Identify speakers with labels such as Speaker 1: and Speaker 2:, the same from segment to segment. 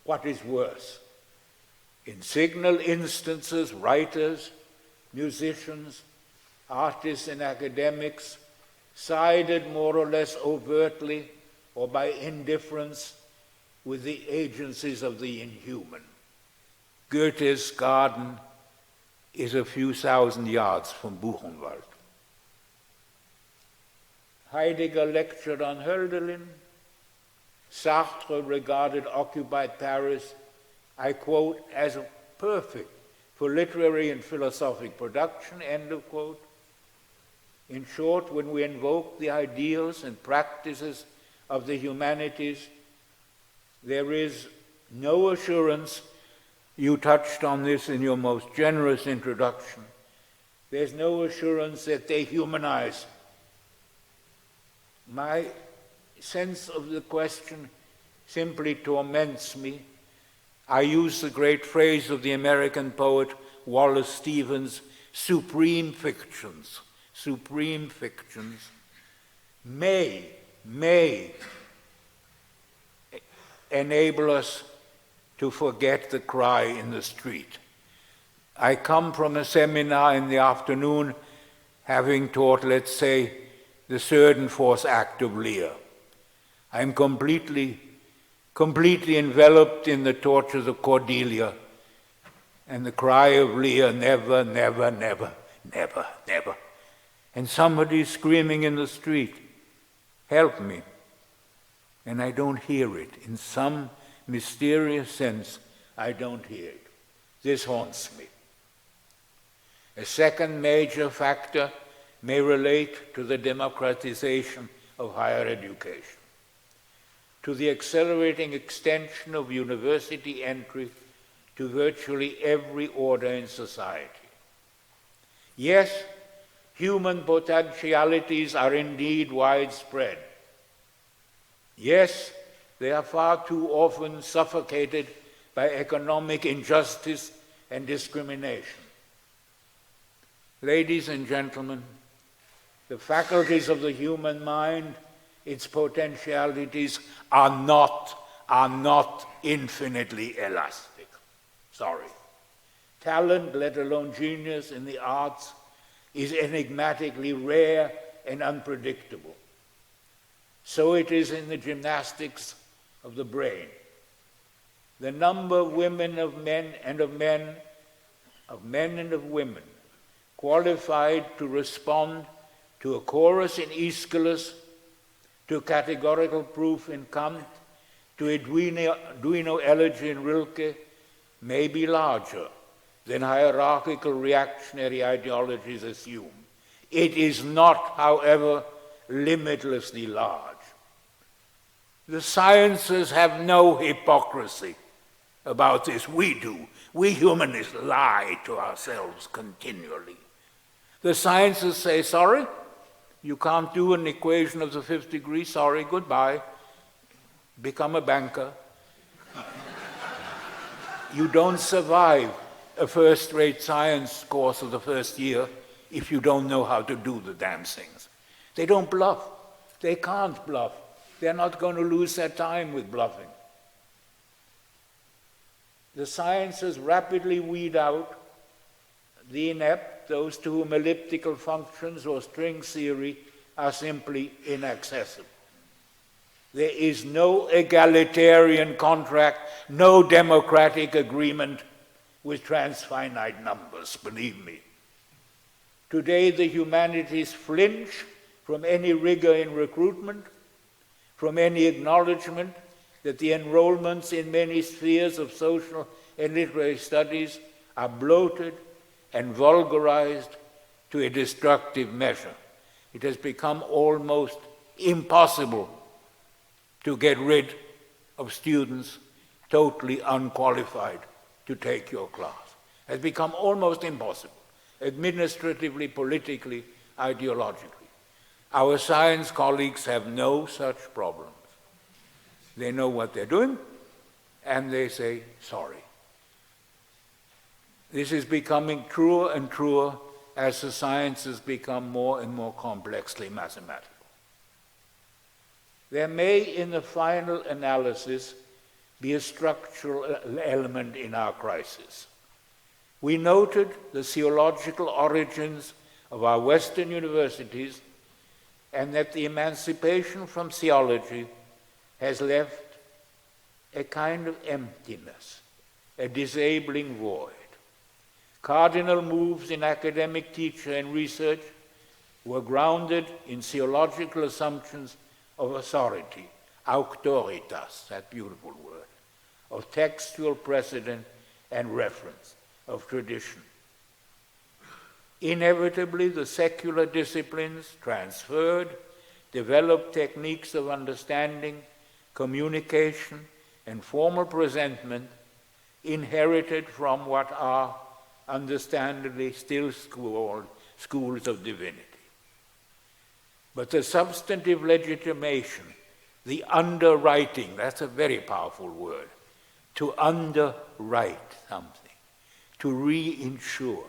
Speaker 1: What is worse? In signal instances, writers, musicians, artists and academics sided more or less overtly or by indifference with the agencies of the inhuman. Goethe's garden is a few thousand yards from Buchenwald. Heidegger lectured on Hölderlin. Sartre regarded occupied Paris, I quote, as perfect for literary and philosophic production, end of quote. In short, when we invoke the ideals and practices of the humanities, there is no assurance, you touched on this in your most generous introduction, there's no assurance that they humanize. My sense of the question simply torments me. I use the great phrase of the American poet Wallace Stevens, supreme fictions may enable us to forget the cry in the street. I come from a seminar in the afternoon having taught, let's say, the third and fourth act of Lear. I'm completely enveloped in the tortures of Cordelia and the cry of Lear, never, never, never, never, never. And somebody's screaming in the street, help me. And I don't hear it. In some mysterious sense, I don't hear it. This haunts me. A second major factor may relate to the democratization of higher education, to the accelerating extension of university entry to virtually every order in society. Yes, human potentialities are indeed widespread. Yes, they are far too often suffocated by economic injustice and discrimination. Ladies and gentlemen, the faculties of the human mind, its potentialities, are not infinitely elastic. Sorry. Talent, let alone genius in the arts, is enigmatically rare and unpredictable. So it is in the gymnastics of the brain. The number of women, of men and of women qualified to respond to a chorus in Aeschylus, to categorical proof in Kant, to a Duino elegy in Rilke, may be larger than hierarchical reactionary ideologies assume. It is not, however, limitlessly large. The sciences have no hypocrisy about this. We do. We humanists lie to ourselves continually. The sciences say, sorry, you can't do an equation of the fifth degree, sorry, goodbye. Become a banker. You don't survive a first-rate science course of the first year if you don't know how to do the damn things. They don't bluff. They can't bluff. They're not going to lose their time with bluffing. The sciences rapidly weed out the inept, those to whom elliptical functions or string theory are simply inaccessible. There is no egalitarian contract, no democratic agreement with transfinite numbers, believe me. Today, the humanities flinch from any rigor in recruitment, from any acknowledgement that the enrollments in many spheres of social and literary studies are bloated and vulgarized to a destructive measure. It has become almost impossible to get rid of students totally unqualified to take your class. It has become almost impossible, administratively, politically, ideologically. Our science colleagues have no such problems. They know what they're doing, and they say, sorry. This is becoming truer and truer as the sciences become more and more complexly mathematical. There may, in the final analysis, be a structural element in our crisis. We noted the theological origins of our Western universities and that the emancipation from theology has left a kind of emptiness, a disabling void. Cardinal moves in academic teaching and research were grounded in theological assumptions of authority, auctoritas, that beautiful word, of textual precedent and reference, of tradition. Inevitably, the secular disciplines transferred, developed techniques of understanding, communication, and formal presentment inherited from what are understandably still called schools of divinity. But the substantive legitimation, the underwriting, that's a very powerful word, to underwrite something, to reinsure.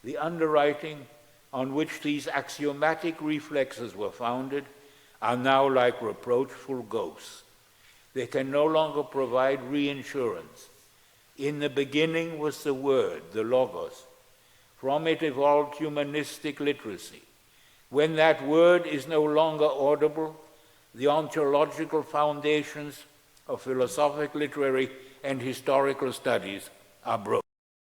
Speaker 1: The underwriting on which these axiomatic reflexes were founded are now like reproachful ghosts. They can no longer provide reinsurance. In the beginning was the Word, the Logos. From it evolved humanistic literacy. When that word is no longer audible, the ontological foundations of philosophic, literary, and historical studies are broken.